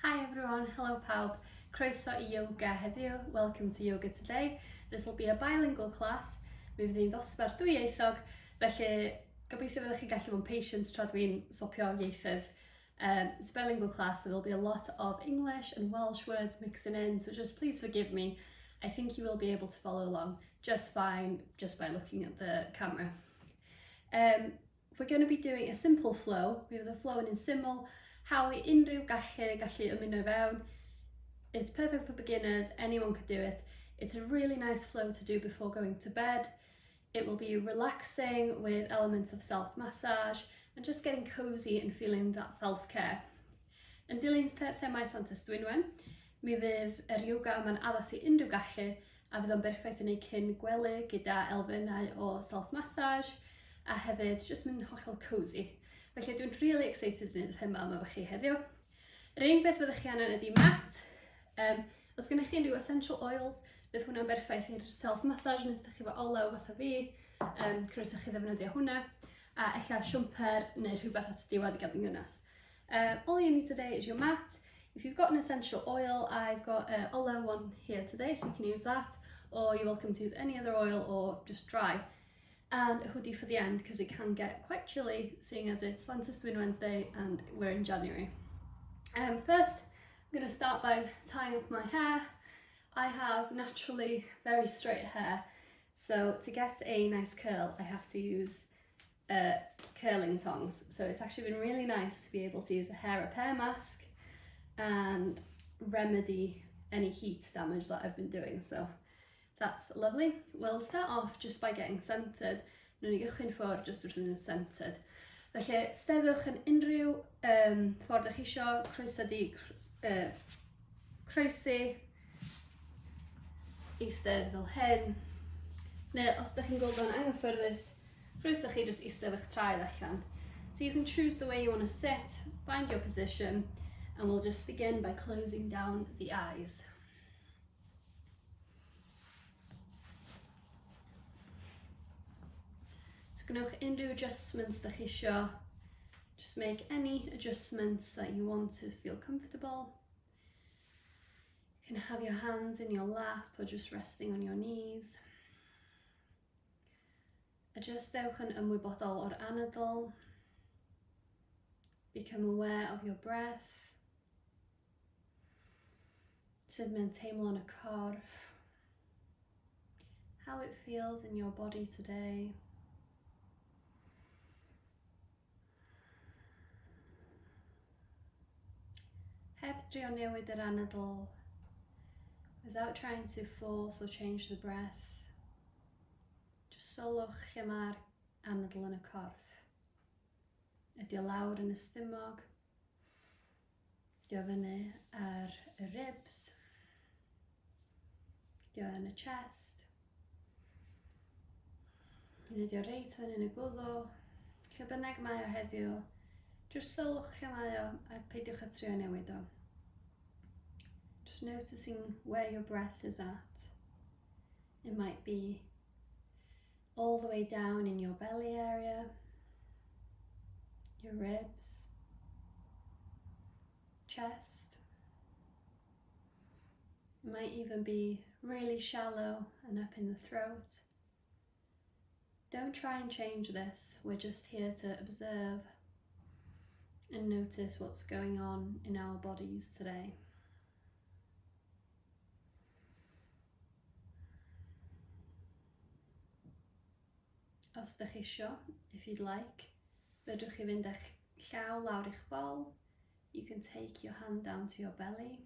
Hi everyone, hello pawb. Croeso I yoga heddiw. Welcome to Yoga Today. This will be a bilingual class. Mi fydd hi'n dosbarth dwyieithog, felly gobeithio fyddwch chi'n gallu bod yn patient tra dwi'n swopio ieithydd. It's a bilingual class, so there'll be a lot of English and Welsh words mixing in, so just please forgive me. I think you will be able to follow along just fine, just by looking at the camera. We're going to be doing a simple flow. We have the flow in syml. How i unrhyw gallu ymuno fewn. It's perfect for beginners, anyone could do it. It's a really nice flow to do before going to bed. It will be relaxing with elements of self-massage and just getting cozy and feeling that self-care. Yn dilyn themau Santes Dwynwen, mi fydd yr yoga yma'n addas i unrhyw gallu a fydd o'n berffaith yn ei cyn gwely gyda elfennau o self-massage a hefyd just mynd hollol cozy. Felly dwi'n really excited yn y thema yma efo chi heddiw. Yr unig beth fyddwch chi angen ydi mat. Os gennych chi unrhyw essential oils, bydd hwnna'n berffaith i'r self-massage nes da chi efo olew fatha fi. Croeso chi ddefnyddio hwnna. A ella siwmper neu rhywbeth at y diwedd i gael yn gynnas. All you need today is your mat. If you've got an essential oil, I've got Olew one here today, so you can use that. Or you're welcome to use any other oil or just dry. And a hoodie for the end because it can get quite chilly seeing as it's Santes Dwynwen Wednesday and we're in January. First, I'm going to start by tying up my hair. I have naturally very straight hair, so to get a nice curl I have to use curling tongs. So it's actually been really nice to be able to use a hair repair mask and remedy any heat damage that I've been doing. So that's lovely. We'll start off just by getting centred. Nw'n ni gychwyn ffwrdd just wrth yn centred. Felly, steddwch yn unrhyw ffordd ych isio, croeso di croesi, eistedd fel hyn. Neu os ydych chi'n gweld o'n anghyffyrddus, croeso chi just eistedd eich traed allan. So you can choose the way you want to sit, find your position, and we'll just begin by closing down the eyes. Gnewch unrhyw adjustments that chi isio. Just make any adjustments that you want to feel comfortable. You can have your hands in your lap or just resting on your knees. Adjustewch yn ymwybodol o'r anadl. Become aware of your breath. Sut mae'n teimlo yn y corff. How it feels in your body today. Heb drio newid yr anadl, without trying to force or change the breath. Just sylwch lle mae'r anadl yn y corff. Ydy o lawr yn y stumog? Ydy o fyny ar y ribs? Ydy o yn y chest? Ydy o reit fyny yn y gwddw? Lle bynnag mae o heddiw, just sylwch lle mae o a peidiwch a trio newid o. Just noticing where your breath is at. It might be all the way down in your belly area, your ribs, chest. It might even be really shallow and up in the throat. Don't try and change this, we're just here to observe and notice what's going on in our bodies today. Os ydych isio, if you'd like, fedrwch chi fynd eich llaw lawr i'ch bol. You can take your hand down to your belly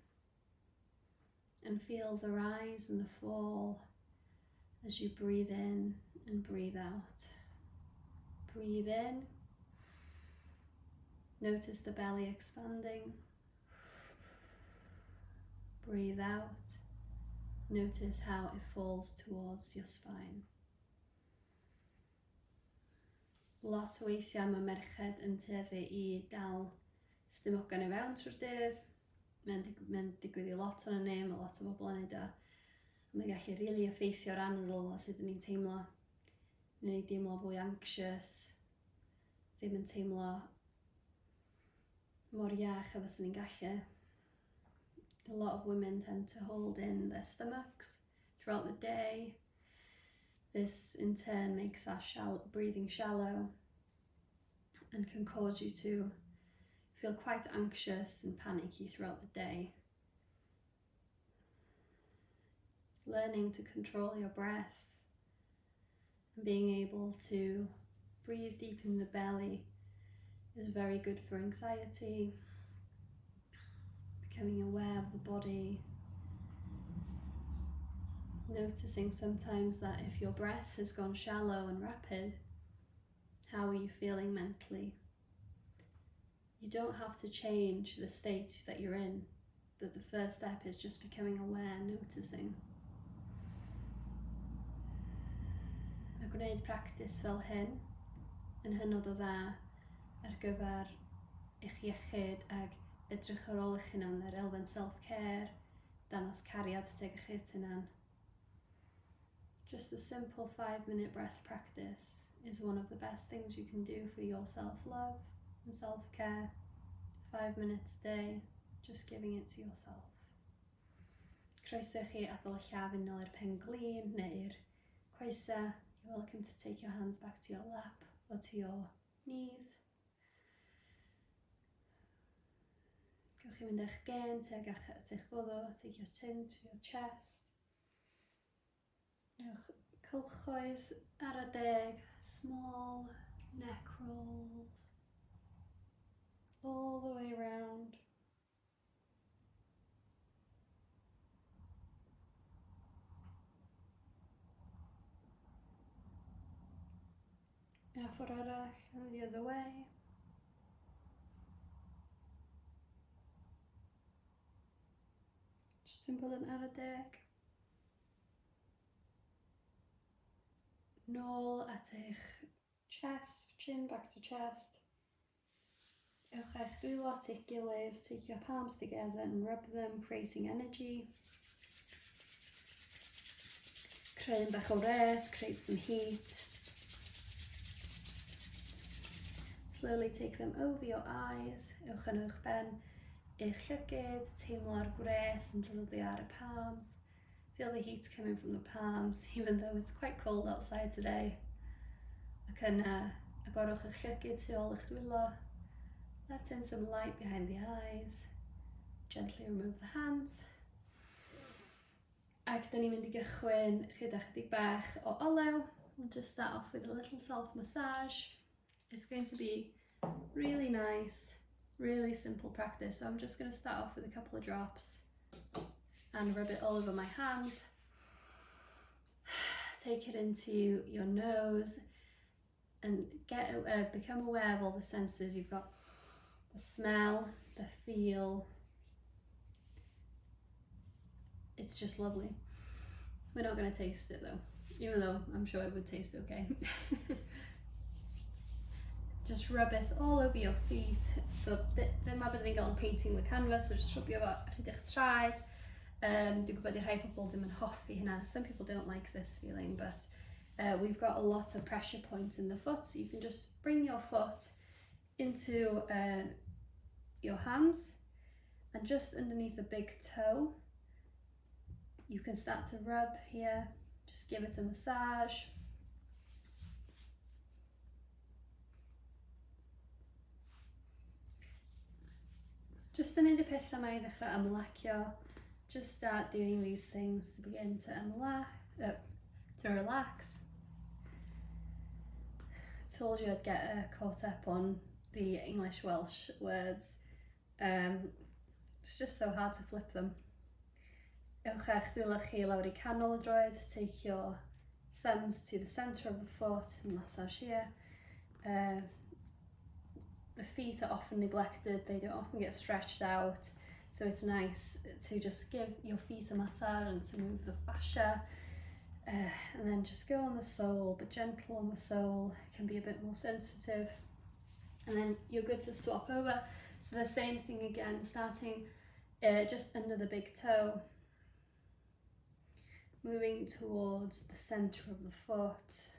and feel the rise and the fall as you breathe in and breathe out. Breathe in. Notice the belly expanding. Breathe out. Notice how it falls towards your spine. Lot o weithiau mae merched yn tueddu I dal stumogau i fewn trwy'r dydd. Mae'n digwydd I lot o'n ni, mae lot o bobl yn neud o. Mae'n gallu rili effeithio'r anadl a sut ni'n teimlo. Ni'n deimlo fwy anxious, ddim yn teimlo mor iach a fyswn ni'n gallu. A lot of women tend to hold in their stomachs throughout the day. This in turn makes our breathing shallow and can cause you to feel quite anxious and panicky throughout the day. Learning to control your breath and being able to breathe deep in the belly is very good for anxiety. Becoming aware of the body. Noticing sometimes that if your breath has gone shallow and rapid, how are you feeling mentally? You don't have to change the state that you're in, but the first step is just becoming aware, noticing. A gwneud practice fel hyn yn hynod o dda ar gyfer eich iechyd ag edrych ar ôl eich hunan yr elfen self-care, danos cariad teg eich hunan. Just a simple 5-minute breath practice is one of the best things you can do for your self-love and self-care. 5 minutes a day, just giving it to yourself. Croeso chi adael y llaf unol i'r pen glin neu'r coesau. You're welcome to take your hands back to your lap or to your knees. Gewch chi mynd eich gen tuag at eich goddau, take your chin to your chest. Ewch cylchoedd ar y deg, small neck rolls all the way around. A ffordd arall, and the other way. Just yn bod yn ar y deg. Nôl at eich chest, chin back to chest. Ewch eich dwylo at eich gilydd, take your palms together and rub them, creating energy. Creu bach o res, create some heat. Slowly take them over your eyes. Ewch yn uwch ben eich llygyd, teimlo'r gwres yn drwyddo ar y palms. Feel the heat coming from the palms, even though it's quite cold outside today. Ac yna, agorwch eich llygyd tu ôl eich dwylo. Let in some light behind the eyes. Gently remove the hands. Ac da ni'n mynd i gychwyn chydig bach o olew. We'll just start off with a little self-massage. It's going to be really nice, really simple practice. So I'm just going to start off with a couple of drops and rub it all over my hands. Take it into your nose and become aware of all the senses. You've got the smell, the feel. It's just lovely. We're not going to taste it though, even though I'm sure it would taste okay. Just rub it all over your feet. So dyma byddwn ni'n gael yn painting the canvas, so just rubio fo ar eich traed. Dwi'n gwybod i rhai pobl ddim yn hoffi hynna. Some people don't like this feeling, but we've got a lot of pressure points in the foot, so you can just bring your foot into your hands, and just underneath the big toe, you can start to rub here. Just give it a massage. Just yn neud y pethau yma i ddechrau ymlacio. Just start doing these things to begin to relax. I told you I'd get caught up on the English-Welsh words. It's just so hard to flip them. Ewch eich dwylo chi lawr I canol y droed. Take your thumbs to the centre of the foot and massage here. The feet are often neglected, they don't often get stretched out, so it's nice to just give your feet a massage and to move the fascia, and then just go on the sole, but gentle on the sole. It can be a bit more sensitive, and then you're good to swap over. So the same thing again, starting just under the big toe, moving towards the centre of the foot.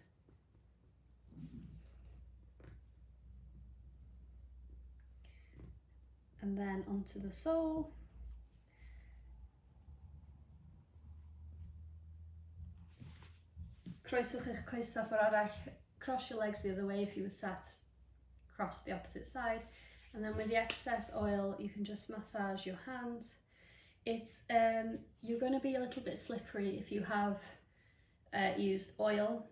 And then onto the sole, croeswch eich coesau ffordd arall. Cross your legs the other way if you were sat across the opposite side. And then with the excess oil, you can just massage your hands. It's you're going to be a little bit slippery if you have used oil.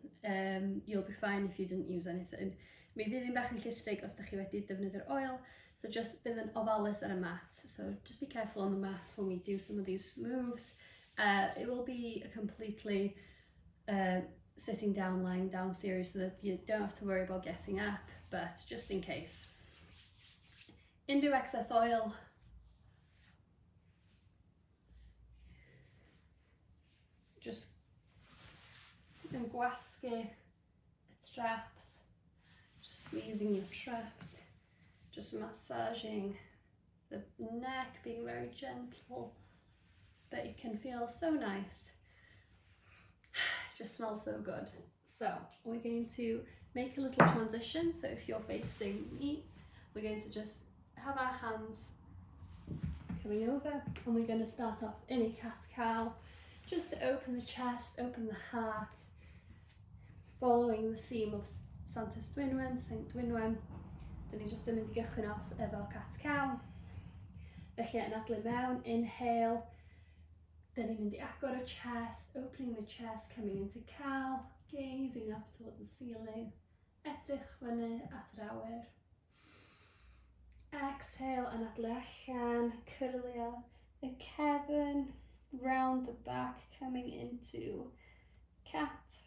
You'll be fine if you didn't use anything. Mi fydd hi'n bach yn llithrig os da chi wedi defnyddio'r oil, so just bydd yn ofalus ar y mat. So just be careful on the mat when we do some of these moves. It will be a completely sitting down, lying down series, so that you don't have to worry about getting up, but just in case. Unrhyw excess oil. Just yn gwasgu y traps, just squeezing your traps, just massaging the neck, being very gentle, but it can feel so nice. It just smells so good. So we're going to make a little transition. So if you're facing me, we're going to just have our hands coming over, and we're going to start off in a cat-cow, just to open the chest, open the heart, following the theme of Santes Dwynwen, Saint Dwynwen. Then ni just yn mynd i gychwyn off efo cat-cow. Felly yn adlu mewn, inhale. Then ni'n mynd i agor y chest, opening the chest, coming into cow, gazing up towards the ceiling. Edrych fyny at yr awyr. Exhale, yn adlu allan, curlio y cefn, round the back, coming into cat.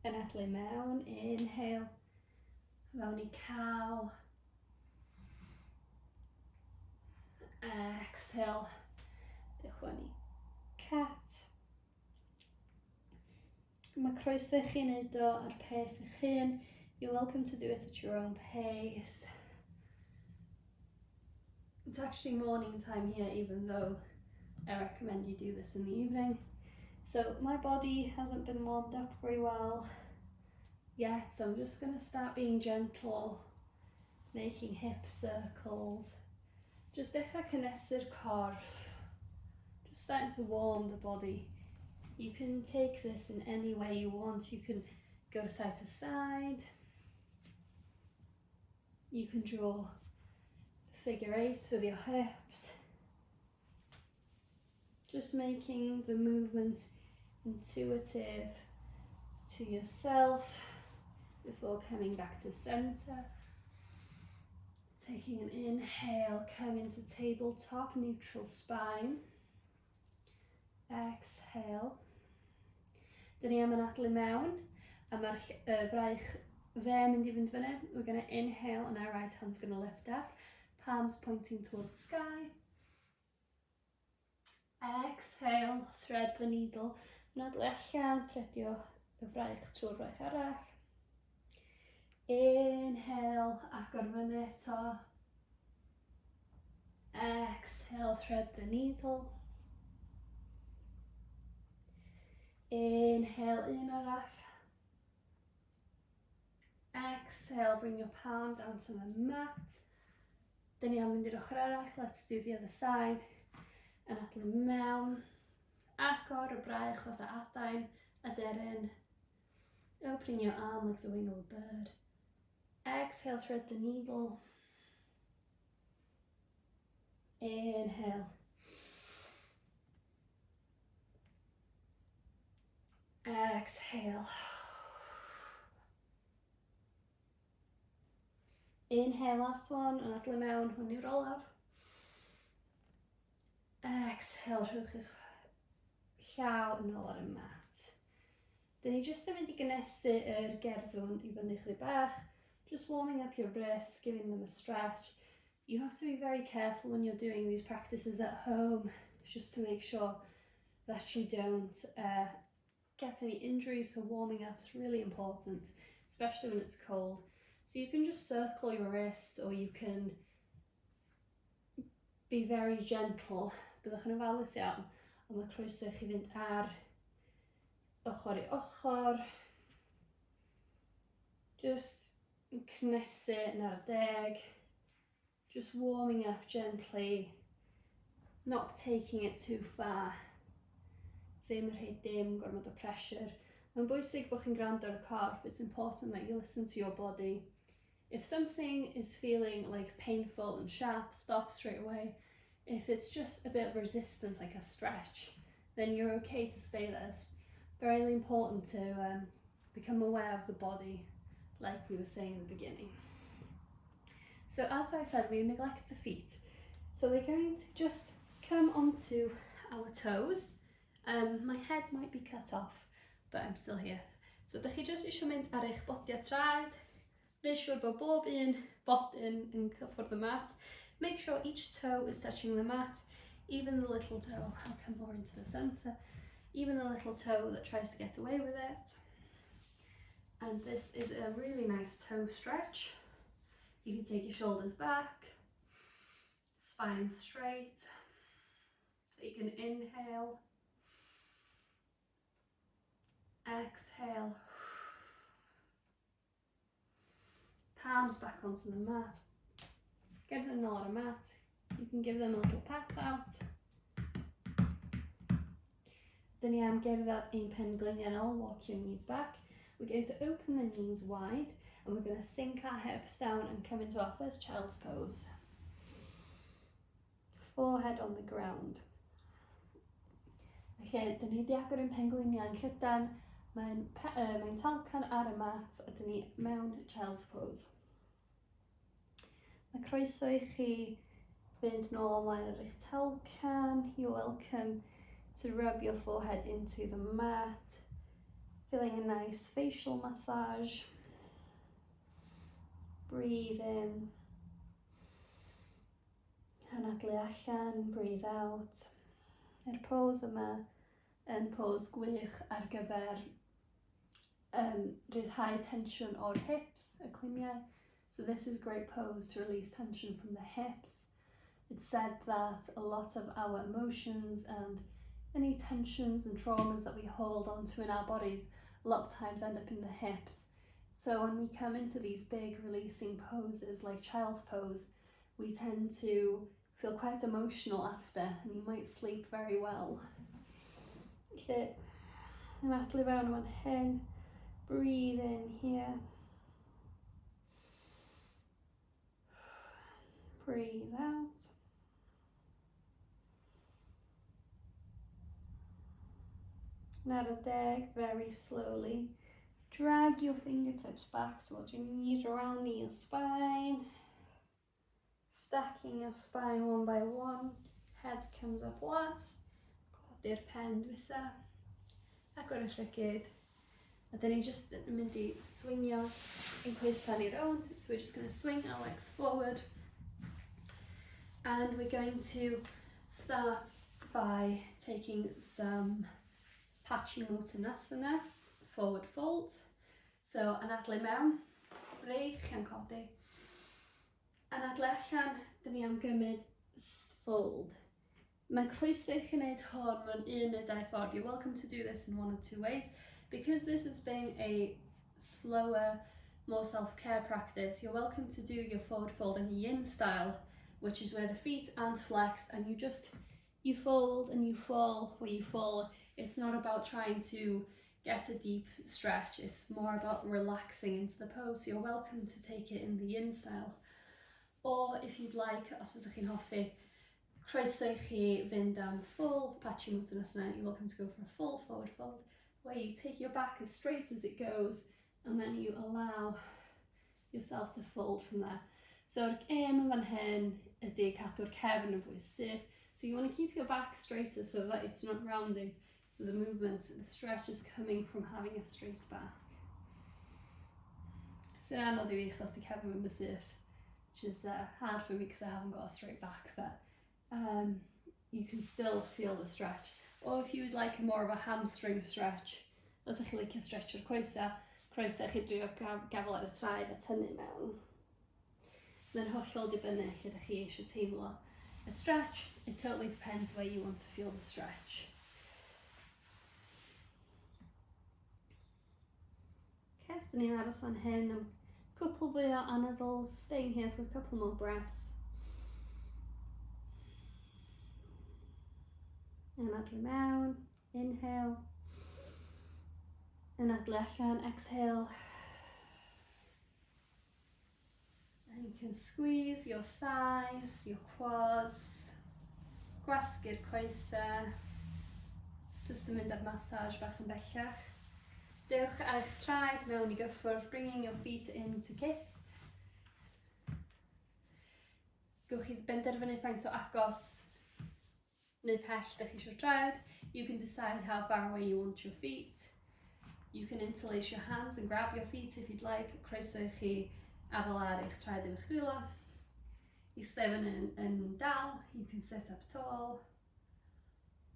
Yn adlu mewn, inhale, mewn i cow. Exhale, dychwan i cat. Mae croeso i chi wneud o ar pace eich hun. You're welcome to do it at your own pace. It's actually morning time here, even though I recommend you do this in the evening. So my body hasn't been warmed up very well yet, so I'm just going to start being gentle, making hip circles. Just dechrau cynhesu'r corff. Just starting to warm the body. You can take this in any way you want. You can go side to side. You can draw figure 8 with your hips. Just making the movement intuitive to yourself before coming back to center. Taking an inhale, come into tabletop, neutral spine. Exhale. Dyn ni am yn adlu mewn, a mae'r fraich fe mynd i fynd fyny. We're going to inhale and our right hand's going to lift up. Palms pointing towards the sky. Exhale, thread the needle. Yn adlu allan, thredio y fraich trwy'r fraich arall. Inhale, agor fyny eto. Exhale, thread the needle. Inhale, un arall. Exhale, bring your palm down to the mat. Dyn ni am mynd i'r ochr arall, let's do the other side. Yn adlu mewn. Agor y braich fatha adain, aderyn. Opening your arm like the wing of a bird. Exhale, thread the needle. Inhale. Exhale. Inhale, last one, yn adlu mewn hwn i'r olaf. Exhale, rhowch eich llaw yn ôl ar y mat. Dyn ni jyst yn mynd i gynesu yr gerddwn i fyny chdi bach. Just warming up your wrists, giving them a stretch. You have to be very careful when you're doing these practices at home, just to make sure that you don't get any injuries. So warming up is really important, especially when it's cold. So you can just circle your wrists, or you can be very gentle. Byddwch yn ofalus iawn, ond mae croeso i chi fynd ar ochr i ochr. Just cnesu yn ar y deg. Just warming up gently, not taking it too far. ddim yn rhoi dim gormod o pressure. Mae'n bwysig bod chi'n gwrando ar y corff. It's important that you listen to your body. If something is feeling like painful and sharp, stop straight away. If it's just a bit of resistance, like a stretch, then you're okay to stay there. It's very important to become aware of the body, like we were saying in the beginning. So as I said, we neglect the feet. So we're going to just come onto our toes. My head might be cut off, but I'm still here. So dych chi just eisiau mynd ar eich bodiau traed. Make sure bod bob un bodyn yn cyffwrdd y mat. Make sure each toe is touching the mat, even the little toe. I'll come more into the center. Even the little toe that tries to get away with it. And this is a really nice toe stretch. You can take your shoulders back, spine straight. So you can inhale, exhale, palms back onto the mat. Give them nôl ar y mat. You can give them a little pat out. Dyn ni am gerdded ein pengliniol, walk your knees back. We're going to open the knees wide and we're going to sink our hips down and come into our first child's pose. Forehead on the ground. Felly, dyn ni di agor ein pengliniau yn llydan, mae'n talcan ar y mat a dyn ni mewn child's pose. Mae croeso I chi fynd nôl ymlaen ar eich talcan. You're welcome to rub your forehead into the mat, feeling a nice facial massage. Breathe in. Anadlu allan, breathe out. Yr pose yma yn pose gwych ar gyfer ryddhau tensiwn o'r hips, y cliniau. So this is a great pose to release tension from the hips. It's said that a lot of our emotions and any tensions and traumas that we hold onto in our bodies a lot of times end up in the hips. So when we come into these big releasing poses like child's pose, we tend to feel quite emotional after and you might sleep very well. Okay, anadlu fewn fan hyn, breathe in here, breathe out. And out of there, very slowly, drag your fingertips back towards your knees, around your spine. Stacking your spine one by one. Head comes up last. Codi'r pen dwytha. Agor y llygyd. A then you're just mynd I swingio ein coesau ni rownd. So we're just going to swing our legs forward. And we're going to start by taking some Paschimottanasana, forward fold. So anadlu mewn, breich yn codi. Anadlu allan, dyn ni am gymryd fold. Mae croeso I chi wneud hwn mewn un neu dau ffordd. You're welcome to do this in one or two ways. Because this is being a slower, more self-care practice, you're welcome to do your forward fold in a yin style, which is where the feet aren't flexed and you fold and you fall where you fall. It's not about trying to get a deep stretch, it's more about relaxing into the pose. So you're welcome to take it in the yin style. Or if you'd like, os fysach chi'n hoffi, croeso I chi fynd am full Paschimottanasana, you're welcome to go for a full forward fold, where you take your back as straight as it goes, and then you allow yourself to fold from there. So yr aim yn fan hyn ydy cadw'r cefn yn fwy syth. So you want to keep your back straighter so that it's not rounding. So the movement, the stretch is coming from having a straight back. Sy'n anodd I fi achos di cefn yn fwy syth, which is hard for me because I haven't got a straight back, but you can still feel the stretch. Or if you would like more of a hamstring stretch, os ydych chi licio stretch o'r coesau, croeso chi drio gafel ar y traed a tynnu mewn. Then hollol dibynnu lle ydych chi eisiau teimlo a stretch. It totally depends where you want to feel the stretch. Okay, so ni'n aros fan hyn am cwpl fwy o anadl, staying here for a couple more breaths. Anadlu mewn, Inhale. And adlu allan, exhale. And you can squeeze your thighs, your quads, gwasgu'r coesau, just yn mynd ar massage bach yn bellach. Dewch a'ch traed mewn I gyffwrdd, bringing your feet in to kiss. Gewch chi benderfynu faint o agos neu pell dych chi eisiau traed. You can decide how far away you want your feet. You can interlace your hands and grab your feet if you'd like. Croeso I chi afal ar eich traed i'ch dwylo. I sefyn yn dal, you can sit up tall,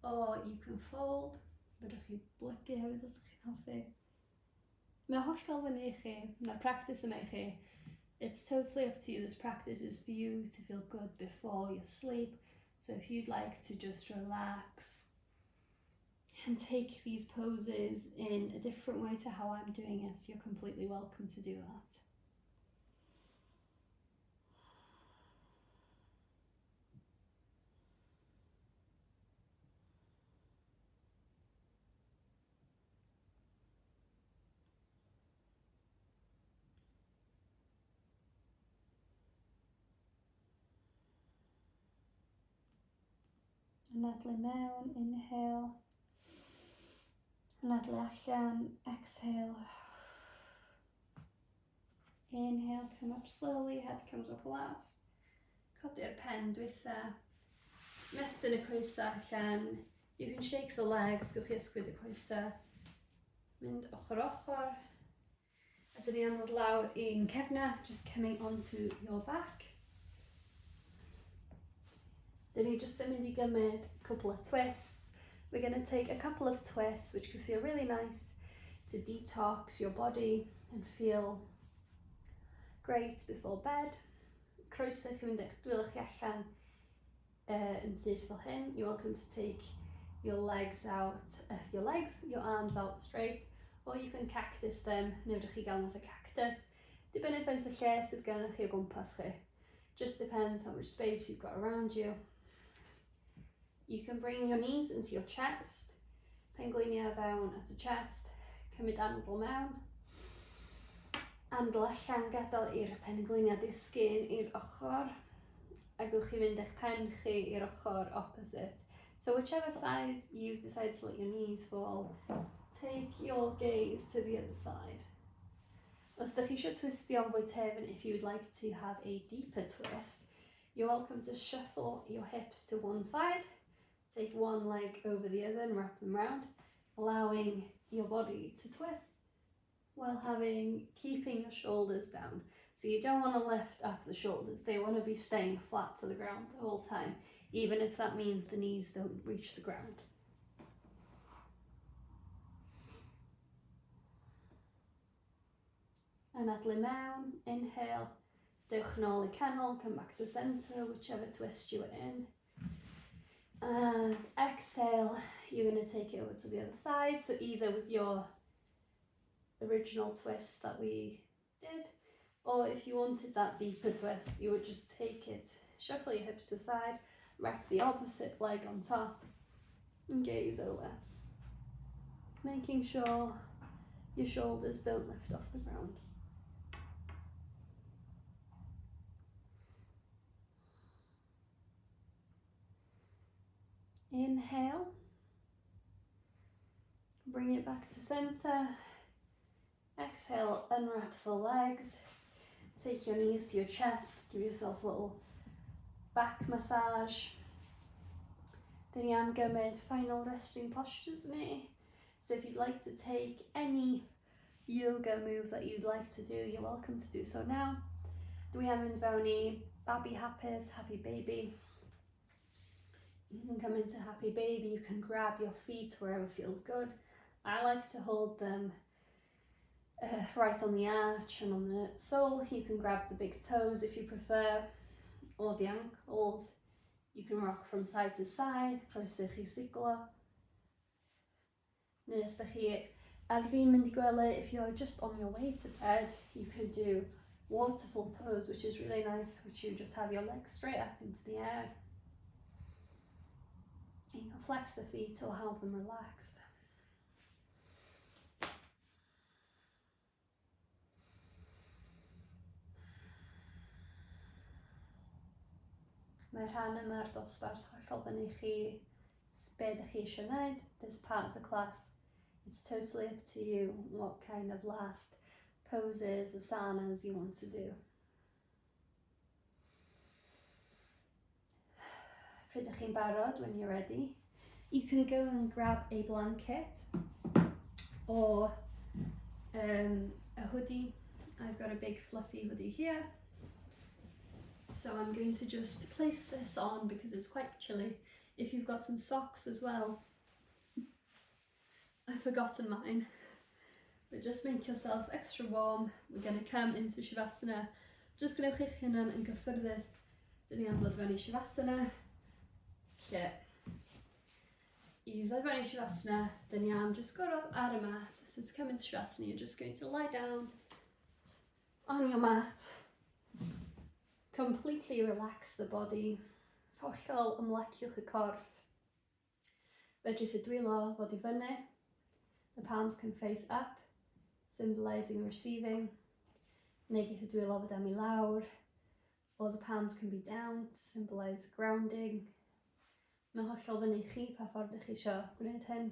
or you can fold. Fedrwch chi blygu hefyd os ydych chi'n hoffi. Mae hollol fyny I chi, mae'r practice yma I chi. It's totally up to you. This practice is for you to feel good before you sleep. So if you'd like to just relax and take these poses in a different way to how I'm doing it, you're completely welcome to do that. And adlu mewn, inhale. And adlu allan, exhale. Inhale, come up slowly, head comes up last. Codi'r pen dwytha. Mestyn y coesau allan. You can shake the legs, gewch chi ysgwyd y coesau. Mynd ochr ochr. A dyn ni anodd lawr i'n cefna, just coming onto your back. Dyn ni just yn mynd I gymryd a couple of twists. We're going to take a couple of twists which can feel really nice to detox your body and feel great before bed. Croeso I chi mynd eich dwylo chi allan yn syth fel hyn. You're welcome to take your legs out, your arms out straight, or you can cactus them, neu fedrwch chi gael fath o cactus. Dibynnu faint o lle sydd gennych chi o gwmpas chi. Just depends how much space you've got around you. You can bring your knees into your chest, pengliniau fewn at y chest, cymryd anadl mewn, anadl allan gadael i'r pengliniau disgyn i'r ochr, a gewch chi fynd eich pen chi i'r ochr opposite. So whichever side you decide to let your knees fall, take your gaze to the other side. Os ydych chi eisiau twistio'n fwy tefn, if you would like to have a deeper twist, you're welcome to shuffle your hips to one side. Take one leg over the other and wrap them round, allowing your body to twist while keeping your shoulders down. So you don't want to lift up the shoulders, they want to be staying flat to the ground the whole time, even if that means the knees don't reach the ground. And adlu mewn, inhale, dewch nôl I canol, come back to centre, whichever twist you were in. And exhale, you're going to take it over to the other side, so either with your original twist that we did, or if you wanted that deeper twist, you would just take it, shuffle your hips to the side, wrap the opposite leg on top, and gaze over, making sure your shoulders don't lift off the ground. Inhale, bring it back to center. Exhale, unwrap the legs, take your knees to your chest, give yourself a little back massage. Then you am gymryd final resting postures ni. So if you'd like to take any yoga move that you'd like to do, you're welcome to do so now. Dwi am mynd fewn I babi hapus, happy baby. You can come into happy baby, you can grab your feet wherever feels good. I like to hold them right on the arch and on the sole. You can grab the big toes if you prefer, or the ankles. You can rock from side to side, croeso chi siglo. Neu os ydych chi ar fi'n mynd I gwely, if you're just on your way to bed, you can do waterfall pose, which is really nice, which you just have your legs straight up into the air. You can flex the feet or have them relaxed. Mae'r rhan yma'r dosbarth hollol fyny chi be ydych chi eisiau gwneud. This part of the class, it's totally up to you what kind of last poses, asanas you want to do. Pryd ydych chi'n barod, when you're ready, you can go and grab a blanket or a hoodie. I've got a big fluffy hoodie here. So I'm going to just place this on because it's quite chilly. If you've got some socks as well, I've forgotten mine, but just make yourself extra warm. We're going to come into Shavasana. Just gwnewch eich hunan yn gyffyrddus. Dyn ni am ddod fewn I Shavasana. Lle, I ddod fewn I Shavasana, dyn ni am just gorau ar y mat. So to come into Shavasana, you're just going to lie down on your mat. Completely relax the body. Hollol ymlaciwch y corff. Fedrith y dwylo fod I fyny. The palms can face up, symbolising receiving. Neu geith y dwylo fod am I lawr. Or the palms can be down to symbolise grounding. Mae hollol fyny chi pa ffordd ych chi isio gwneud hyn.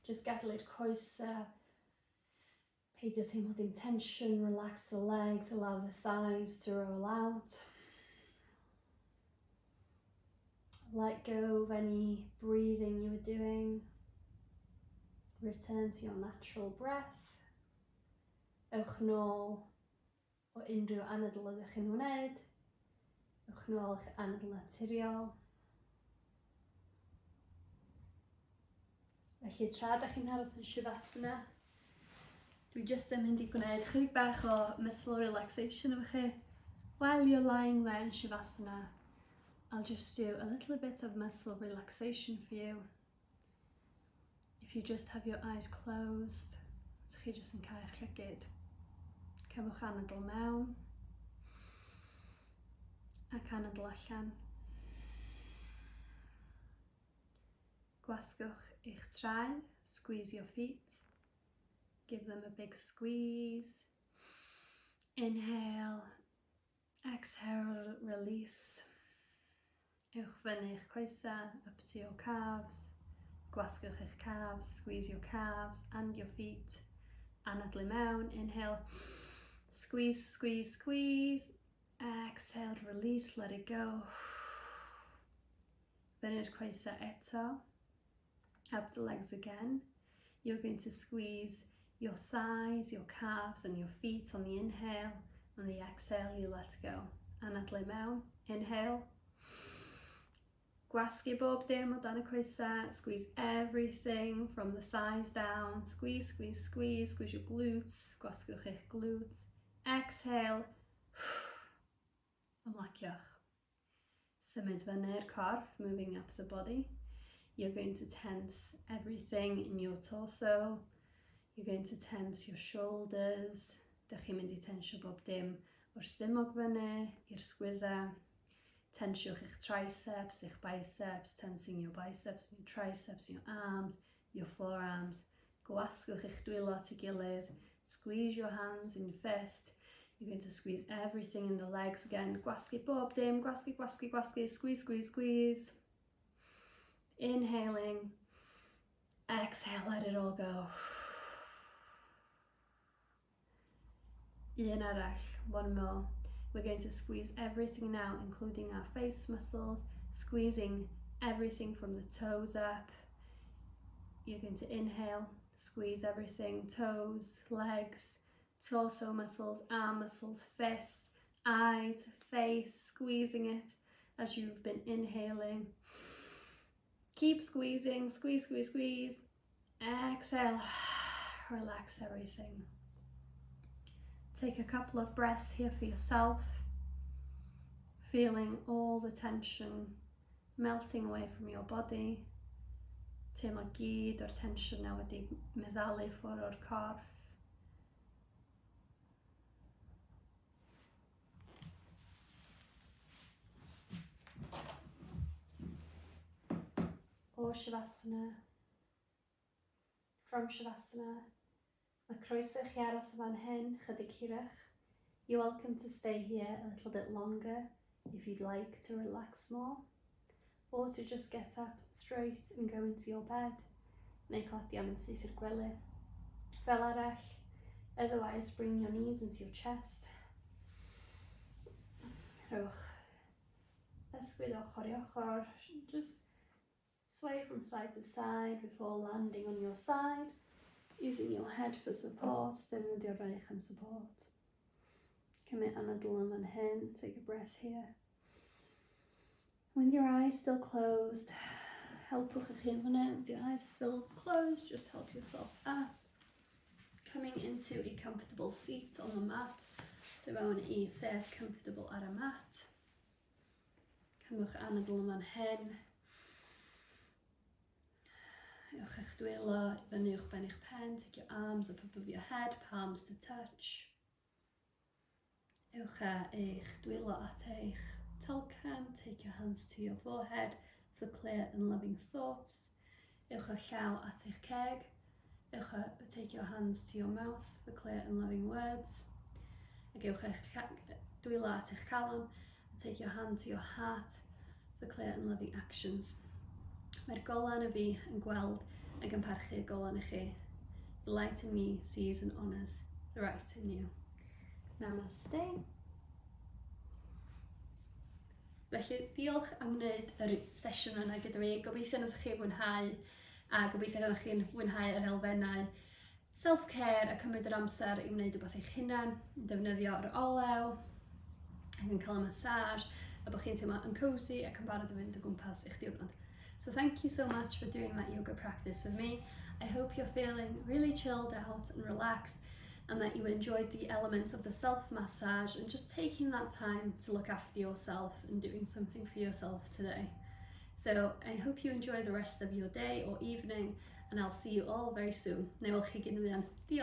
Just gadael i'r coesa. Peidio teimlo dim tension, relax the legs, allow the thighs to roll out. Let go of any breathing you were doing. Return to your natural breath. Ewch nôl o unrhyw anadl ydych chi'n wneud. Ewch nôl i'ch anadl naturiol. Felly tra ydych chi'n aros yn Shavasana, dwi jyst yn mynd I gwneud chydig bach o muscle relaxation efo chi. While you're lying there in Shavasana, I'll just do a little bit of muscle relaxation for you. If you just have your eyes closed, so chi just yn cael eich llygyd. Cefwch anadl mewn, ac anadl allan. Gwasgwch eich traed, squeeze your feet. Give them a big squeeze. Inhale, exhale, release. Ewch fyny eich coesa, up to your calves. Gwasgwch eich calves, squeeze your calves and your feet. Anadlu mewn, inhale, squeeze, squeeze, squeeze. Exhale, release, let it go. Fyny'r coesa eto. Up the legs again. You're going to squeeze your thighs, your calves and your feet on the inhale. On the exhale, you let go. Anadlu mewn, inhale. Gwasgu bob dim o dan y coesa, squeeze everything from the thighs down, squeeze, squeeze, squeeze, squeeze your glutes, gwasgwch eich glutes. Exhale, ymlaciwch. Symud fyny'r corff, moving up the body. You're going to tense everything in your torso. You're going to tense your shoulders. Dych chi'n mynd I tensio bob dim o'r stumog fyny i'r sgwydda. Tensiwch eich triceps, eich biceps, tensing your biceps, your triceps, your arms, your forearms. Gwasgwch eich dwylo at ei gilydd. Squeeze your hands in your fist. You're going to squeeze everything in the legs again. Gwasgu bob dim, gwasgu, gwasgu, gwasgu, squeeze, squeeze, squeeze. Inhaling. Exhale, let it all go. Un arall, one more. We're going to squeeze everything now, including our face muscles, squeezing everything from the toes up. You're going to inhale, squeeze everything, toes, legs, torso muscles, arm muscles, fists, eyes, face, squeezing it as you've been inhaling. Keep squeezing, squeeze, squeeze, squeeze. Exhale, relax everything. Take a couple of breaths here for yourself, feeling all the tension melting away from your body. Teimlo gyd o'r tension na wedi meddalu ffwrdd o'r corff. o Shavasana. From Shavasana, mae croeso chi aros fan hyn chydig hirach. You're welcome to stay here a little bit longer if you'd like to relax more, or to just get up straight and go into your bed, neu codi am yn syth i'r gwely. Fel arall, otherwise bring your knees into your chest. Rhowch ysgwyd ochr i ochr, just sway from side to side before landing on your side, using your head for support, defnyddio'r reich am support. Cymryd anadl am fan hyn, take a breath here. With your eyes still closed, helpwch eich hun fan hyn. With your eyes still closed, just help yourself up. Coming into a comfortable seat on the mat. Do fewn I sedd comfortable ar y mat. Cymwch anadl am fan hyn. Ewch eich dwylo I fyny uwch ben eich pen. Take your arms up above your head, palms to touch. Ewch eich dwylo at eich talcan. Take your hands to your forehead for clear and loving thoughts. Ewch llaw at eich ceg. Take your hands to your mouth for clear and loving words. Ac ewch eich dwylo at eich calon. Take your hand to your heart for clear and loving actions. Mae'r golan y fi yn gweld ac yn parchu y golan I chi. The light in me sees and honours the right in you. Namaste. Felly, diolch am wneud yr sesiwn yna gyda fi. Gobeithio wnaethoch chi fwynhau, a gobeithio wnaethoch chi'n fwynhau yr elfennau self-care a cymryd yr amser I wneud rhywbeth eich hunan, defnyddio'r olew, ac yn cael y massage, a bod chi'n teimlo yn cozy ac yn barod I fynd o gwmpas eich diwrnod. So thank you so much for doing that yoga practice with me. I hope you're feeling really chilled out and relaxed, and that you enjoyed the elements of the self-massage and just taking that time to look after yourself and doing something for yourself today. So I hope you enjoy the rest of your day or evening, and I'll see you all very soon. Neu welch chi gyd yn fuan. Diolch.